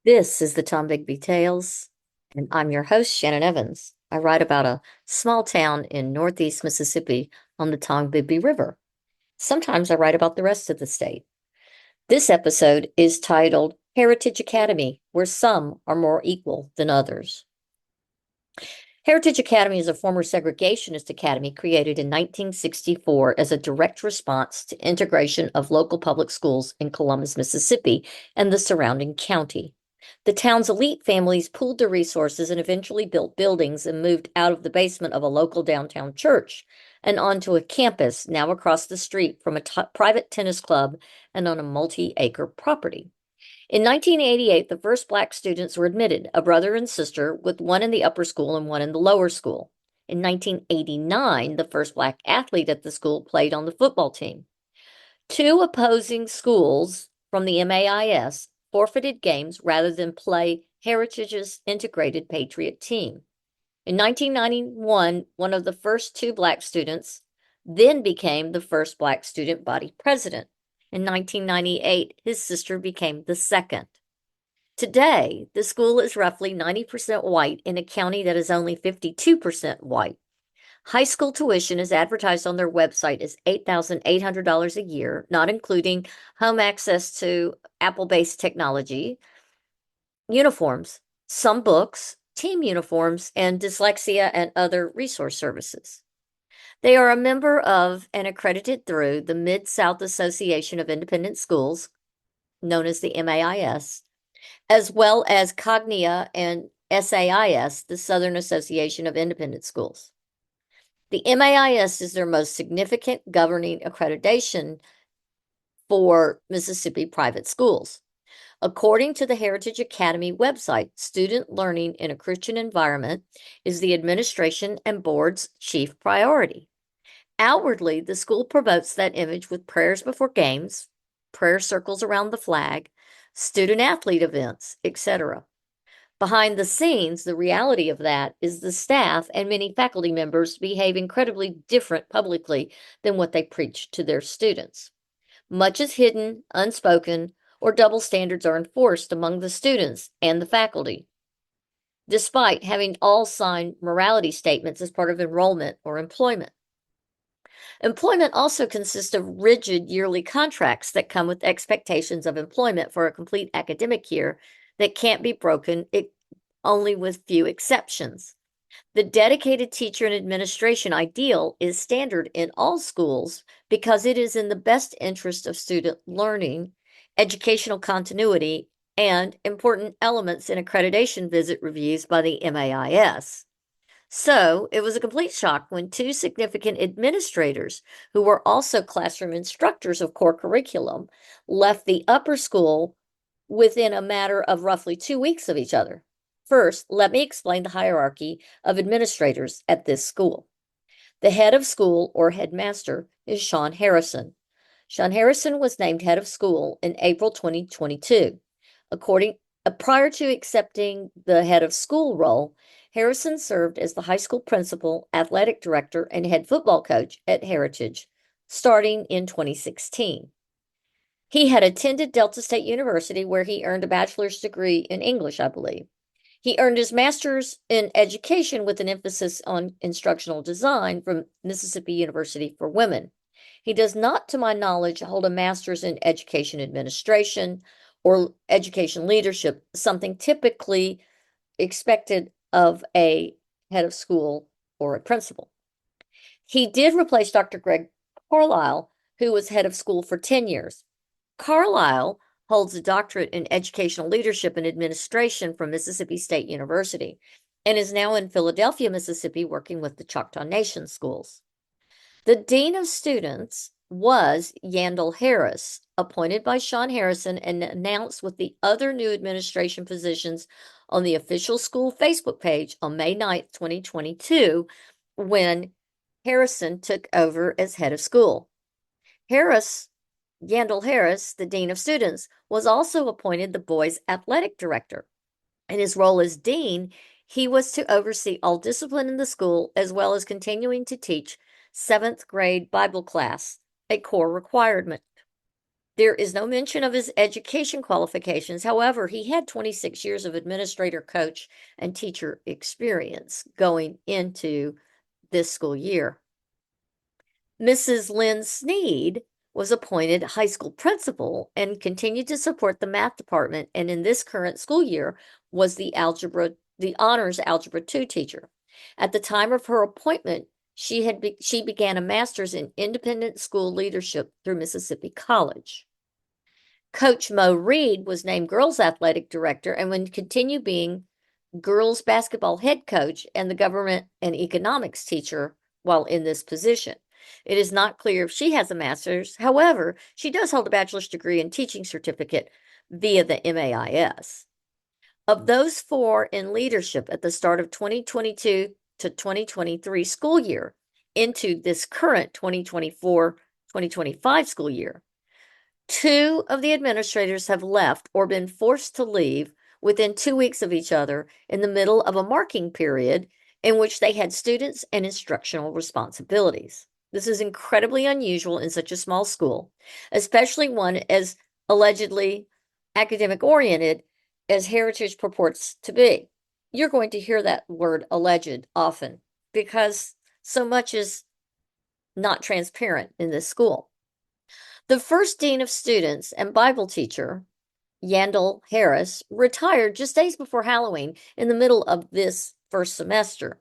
This is the Tom Bigby Tales, and I'm your host, Shannon Evans. I write about a small town in northeast Mississippi on the Tom Bigby River. Sometimes I write about the rest of the state. This episode is titled Heritage Academy, where some are more equal than others. Heritage Academy is a former segregationist academy created in 1964 as a direct response to integration of local public schools in Columbus, Mississippi, and the surrounding county. The town's elite families pooled their resources and eventually built buildings and moved out of the basement of a local downtown church and onto a campus now across the street from a private tennis club and on a multi-acre property. In 1988, the first Black students were admitted, a brother and sister, with one in the upper school and one in the lower school. In 1989, the first Black athlete at the school played on the football team. Two opposing schools from the MAIS forfeited games rather than play Heritage's integrated Patriot team. In 1991, one of the first two Black students then became the first Black student body president. In 1998, his sister became the second. Today, the school is roughly 90% white in a county that is only 52% white. High school tuition is advertised on their website as $8,800 a year, not including home access to Apple-based technology, uniforms, some books, team uniforms, and dyslexia and other resource services. They are a member of and accredited through the Mid-South Association of Independent Schools, known as the MAIS, as well as Cognia and SAIS, the Southern Association of Independent Schools. The MAIS is their most significant governing accreditation for Mississippi private schools. According to the Heritage Academy website, student learning in a Christian environment is the administration and board's chief priority. Outwardly, the school promotes that image with prayers before games, prayer circles around the flag, student athlete events, etc. Behind the scenes, the reality of that is the staff and many faculty members behave incredibly different publicly than what they preach to their students. Much is hidden, unspoken, or double standards are enforced among the students and the faculty, despite having all signed morality statements as part of enrollment or employment. Employment also consists of rigid yearly contracts that come with expectations of employment for a complete academic year that can't be broken only with few exceptions. The dedicated teacher and administration ideal is standard in all schools because it is in the best interest of student learning, educational continuity, and important elements in accreditation visit reviews by the MAIS. So it was a complete shock when two significant administrators, who were also classroom instructors of core curriculum, left the upper school within a matter of roughly 2 weeks of each other. First, let me explain the hierarchy of administrators at this school. The head of school, or headmaster, is Sean Harrison. Sean Harrison was named head of school in April 2022. Prior to accepting the head of school role, Harrison served as the high school principal, athletic director, and head football coach at Heritage, starting in 2016. He had attended Delta State University, where he earned a bachelor's degree in English, I believe. He earned his master's in education with an emphasis on instructional design from Mississippi University for Women. He does not, to my knowledge, hold a master's in education administration or education leadership, something typically expected of a head of school or a principal. He did replace Dr. Greg Carlisle, who was head of school for 10 years. Carlisle holds a doctorate in educational leadership and administration from Mississippi State University and is now in Philadelphia, Mississippi, working with the Choctaw Nation schools. The Dean of Students was Yandel Harris, appointed by Sean Harrison and announced with the other new administration positions on the official school Facebook page on May 9th, 2022, when Harrison took over as head of school. Yandel Harris, the Dean of Students, was also appointed the boys' athletic director. In his role as dean, he was to oversee all discipline in the school as well as continuing to teach seventh grade Bible class, a core requirement. There is no mention of his education qualifications. However, he had 26 years of administrator, coach, and teacher experience going into this school year. Mrs. Lynn Sneed was appointed high school principal and continued to support the math department, and in this current school year was the honors algebra 2 teacher. At the time of her appointment, she began a master's in independent school leadership through Mississippi College. Coach Mo Reed was named girls athletic director and would continue being girls basketball head coach and the government and economics teacher while in this position. It is not clear if she has a master's. However, she does hold a bachelor's degree and teaching certificate via the MAIS. Of those four in leadership at the start of 2022 to 2023 school year into this current 2024-2025 school year, two of the administrators have left or been forced to leave within 2 weeks of each other in the middle of a marking period in which they had students and instructional responsibilities. This is incredibly unusual in such a small school, especially one as allegedly academic oriented as Heritage purports to be. You're going to hear that word alleged often because so much is not transparent in this school. The first dean of students and Bible teacher, Yandel Harris, retired just days before Halloween in the middle of this first semester.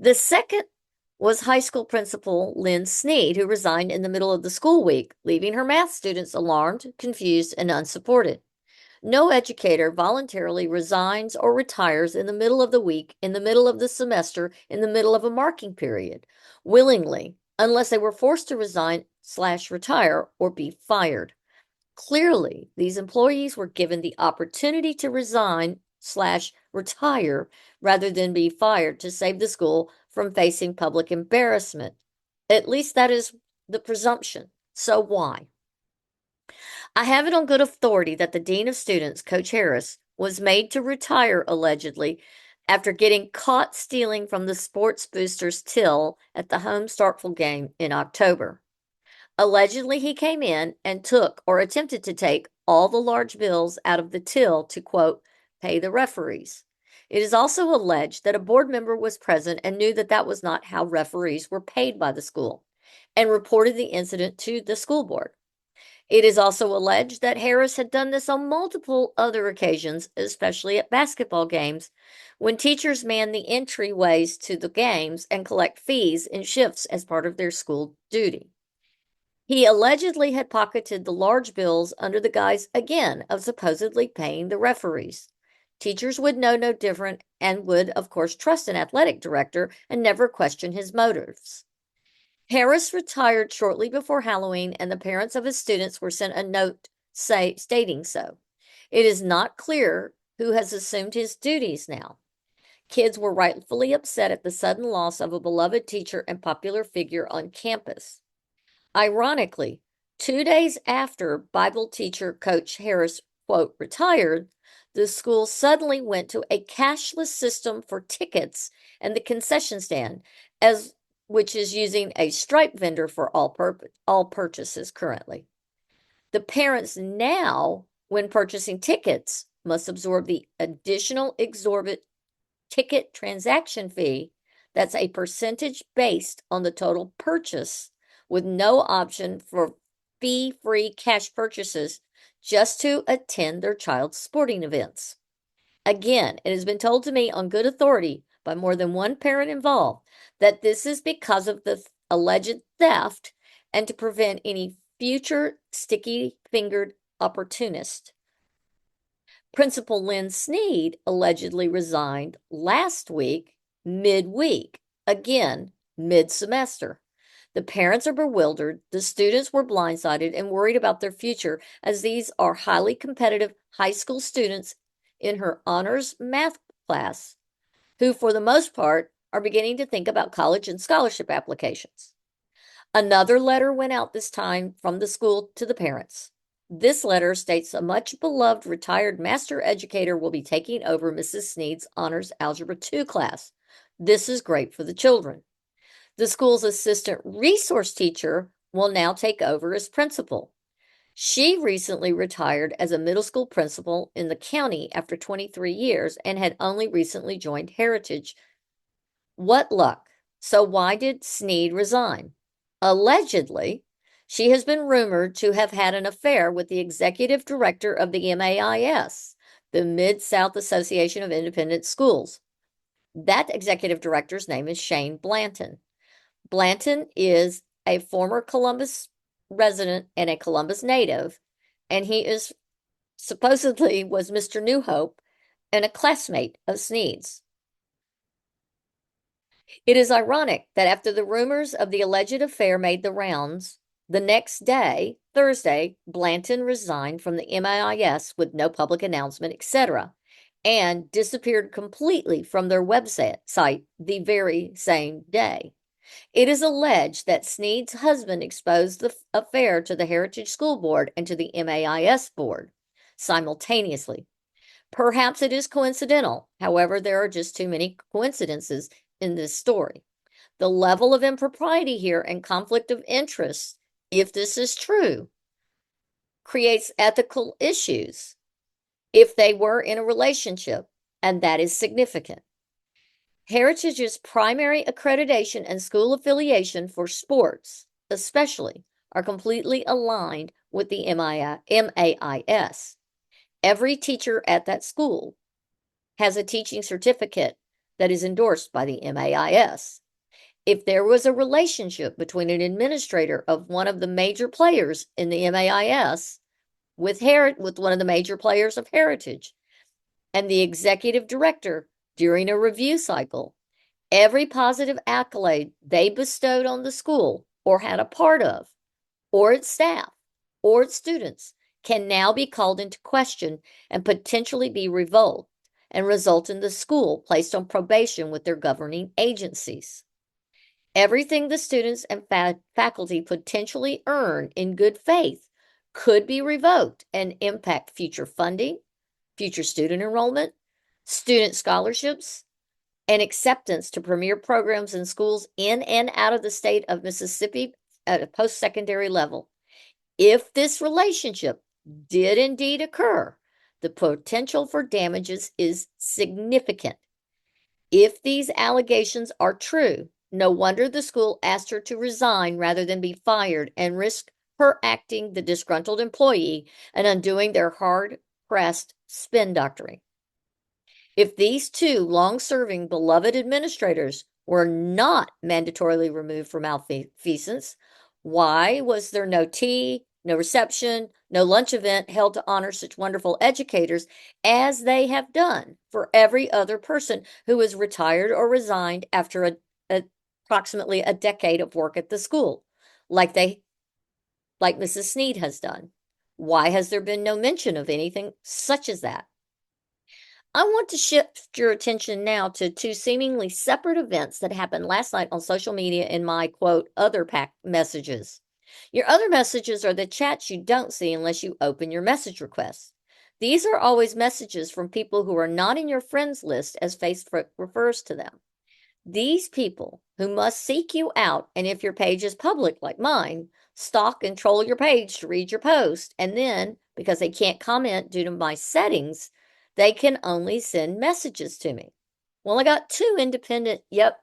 The second was high school principal Lynn Sneed, who resigned in the middle of the school week, leaving her math students alarmed, confused, and unsupported. No educator voluntarily resigns or retires in the middle of the week, in the middle of the semester, in the middle of a marking period, willingly, unless they were forced to resign/retire or be fired. Clearly, these employees were given the opportunity to resign/retire rather than be fired to save the school from facing public embarrassment. At least that is the presumption. So why? I have it on good authority that the Dean of Students, Coach Harris, was made to retire allegedly after getting caught stealing from the sports boosters till at the home Starkville game in October. Allegedly, he came in and took or attempted to take all the large bills out of the till to, quote, pay the referees. It is also alleged that a board member was present and knew that that was not how referees were paid by the school and reported the incident to the school board. It is also alleged that Harris had done this on multiple other occasions, especially at basketball games, when teachers man the entryways to the games and collect fees in shifts as part of their school duty. He allegedly had pocketed the large bills under the guise, again, of supposedly paying the referees. Teachers would know no different and would, of course, trust an athletic director and never question his motives. Harris retired shortly before Halloween, and the parents of his students were sent a note stating so. It is not clear who has assumed his duties now. Kids were rightfully upset at the sudden loss of a beloved teacher and popular figure on campus. Ironically, 2 days after Bible teacher Coach Harris, quote, retired, the school suddenly went to a cashless system for tickets and the concession stand, which is using a Stripe vendor for all purchases currently. The parents now, when purchasing tickets, must absorb the additional exorbitant ticket transaction fee that's a percentage based on the total purchase with no option for fee-free cash purchases just to attend their child's sporting events. Again, it has been told to me on good authority by more than one parent involved that this is because of the alleged theft and to prevent any future sticky-fingered opportunist. Principal Lynn Sneed allegedly resigned last week, midweek, again, mid-semester. The parents are bewildered, the students were blindsided and worried about their future as these are highly competitive high school students in her honors math class, who for the most part are beginning to think about college and scholarship applications. Another letter went out this time from the school to the parents. This letter states a much beloved retired master educator will be taking over Mrs. Sneed's Honors Algebra 2 class. This is great for the children. The school's assistant resource teacher will now take over as principal. She recently retired as a middle school principal in the county after 23 years and had only recently joined Heritage. What luck. So why did Sneed resign? Allegedly, she has been rumored to have had an affair with the executive director of the MAIS, the Mid-South Association of Independent Schools. That executive director's name is Shane Blanton. Blanton is a former Columbus resident and a Columbus native, and he is supposedly was Mr. New Hope and a classmate of Sneed's. It is ironic that after the rumors of the alleged affair made the rounds, the next day, Thursday, Blanton resigned from the MAIS with no public announcement, etc., and disappeared completely from their website the very same day. It is alleged that Sneed's husband exposed the affair to the Heritage School Board and to the MAIS board simultaneously. Perhaps it is coincidental. However, there are just too many coincidences in this story. The level of impropriety here and conflict of interest, if this is true, creates ethical issues if they were in a relationship, and that is significant. Heritage's primary accreditation and school affiliation for sports, especially, are completely aligned with the MAIS. Every teacher at that school has a teaching certificate that is endorsed by the MAIS. If there was a relationship between an administrator of one of the major players in the MAIS with one of the major players of Heritage and the executive director during a review cycle, every positive accolade they bestowed on the school or had a part of, or its staff, or its students, can now be called into question and potentially be revoked and result in the school placed on probation with their governing agencies. Everything the students and faculty potentially earn in good faith could be revoked and impact future funding, future student enrollment, student scholarships, and acceptance to premier programs in schools in and out of the state of Mississippi at a post-secondary level. If this relationship did indeed occur, the potential for damages is significant. If these allegations are true, no wonder the school asked her to resign rather than be fired and risk her acting the disgruntled employee and undoing their hard-pressed spin doctoring. If these two long-serving beloved administrators were not mandatorily removed for malfeasance, why was there no tea, no reception, no lunch event held to honor such wonderful educators as they have done for every other person who has retired or resigned after approximately a decade of work at the school, like Mrs. Sneed has done? Why has there been no mention of anything such as that? I want to shift your attention now to two seemingly separate events that happened last night on social media in my quote, other pack messages. Your other messages are the chats you don't see unless you open your message requests. These are always messages from people who are not in your friends list as Facebook refers to them. These people who must seek you out, and if your page is public like mine, stalk and troll your page to read your post, and then, because they can't comment due to my settings, they can only send messages to me. Well, I got two independent, yep,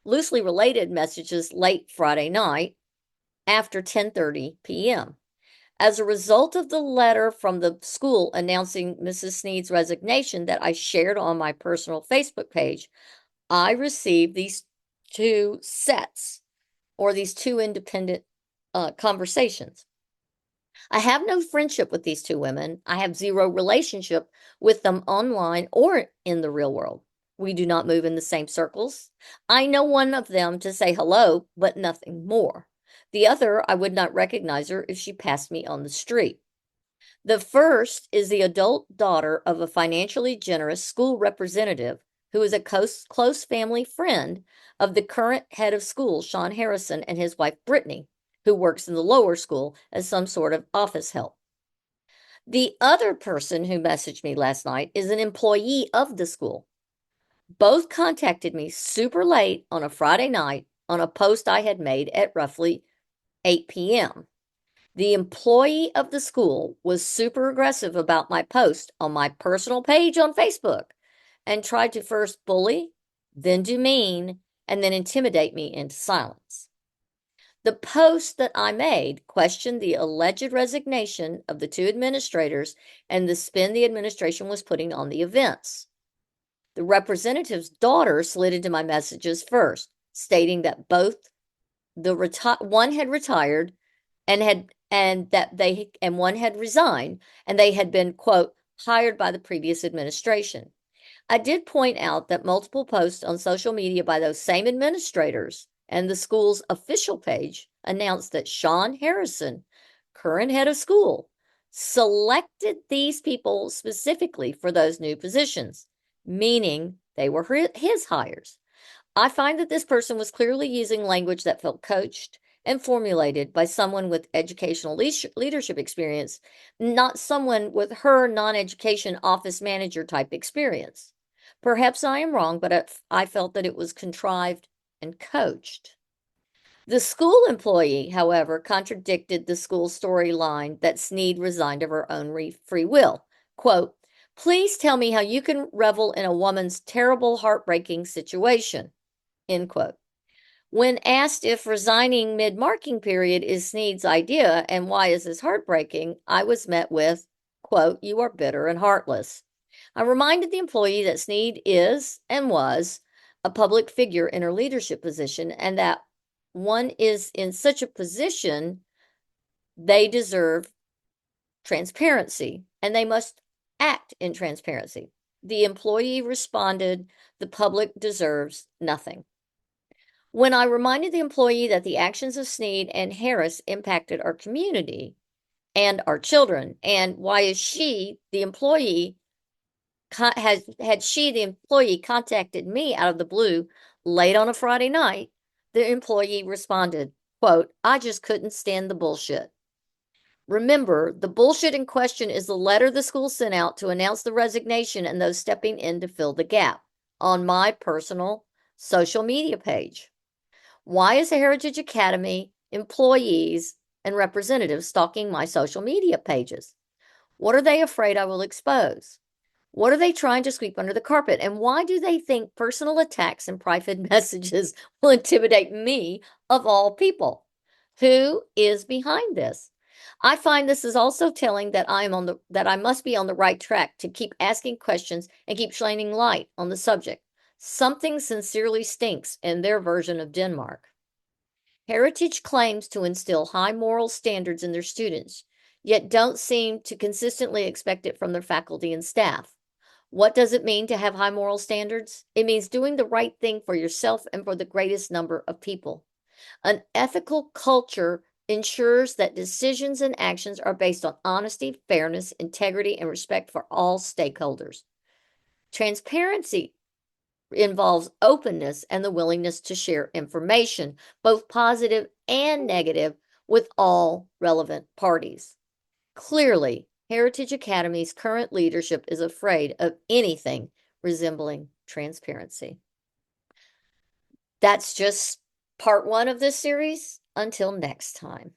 loosely related messages late Friday night after 10:30 p.m. As a result of the letter from the school announcing Mrs. Sneed's resignation that I shared on my personal Facebook page, I received these two sets or these two independent conversations. I have no friendship with these two women. I have zero relationship with them online or in the real world. We do not move in the same circles. I know one of them to say hello, but nothing more. The other, I would not recognize her if she passed me on the street. The first is the adult daughter of a financially generous school representative who is a close family friend of the current head of school, Sean Harrison, and his wife, Brittany, who works in the lower school as some sort of office help. The other person who messaged me last night is an employee of the school. Both contacted me super late on a Friday night on a post I had made at roughly 8 p.m. The employee of the school was super aggressive about my post on my personal page on Facebook and tried to first bully, then demean, and then intimidate me into silence. The post that I made questioned the alleged resignation of the two administrators and the spin the administration was putting on the events. The representative's daughter slid into my messages first, stating that both one had retired and one had resigned and they had been, quote, hired by the previous administration. I did point out that multiple posts on social media by those same administrators and the school's official page announced that Sean Harrison, current head of school, selected these people specifically for those new positions, meaning they were his hires. I find that this person was clearly using language that felt coached and formulated by someone with educational leadership experience, not someone with her non-education office manager type experience. Perhaps I am wrong, but I felt that it was contrived and coached. The school employee, however, contradicted the school storyline that Sneed resigned of her own free will. Quote, please tell me how you can revel in a woman's terrible, heartbreaking situation. End quote. When asked if resigning mid-marking period is Sneed's idea and why is this heartbreaking, I was met with, quote, you are bitter and heartless. I reminded the employee that Sneed is and was a public figure in her leadership position and that one is in such a position, they deserve transparency and they must act in transparency. The employee responded, the public deserves nothing. When I reminded the employee that the actions of Sneed and Harris impacted our community and our children, and why is she, the employee, had she, the employee, contacted me out of the blue late on a Friday night, the employee responded, quote, I just couldn't stand the bullshit. Remember, the bullshit in question is the letter the school sent out to announce the resignation and those stepping in to fill the gap on my personal social media page. Why is the Heritage Academy employees and representatives stalking my social media pages? What are they afraid I will expose? What are they trying to sweep under the carpet? And why do they think personal attacks and private messages will intimidate me of all people? Who is behind this? I find this is also telling that I must be on the right track to keep asking questions and keep shining light on the subject. Something sincerely stinks in their version of Denmark. Heritage claims to instill high moral standards in their students, yet don't seem to consistently expect it from their faculty and staff. What does it mean to have high moral standards? It means doing the right thing for yourself and for the greatest number of people. An ethical culture ensures that decisions and actions are based on honesty, fairness, integrity, and respect for all stakeholders. Transparency involves openness and the willingness to share information, both positive and negative, with all relevant parties. Clearly, Heritage Academy's current leadership is afraid of anything resembling transparency. That's just part one of this series. Until next time.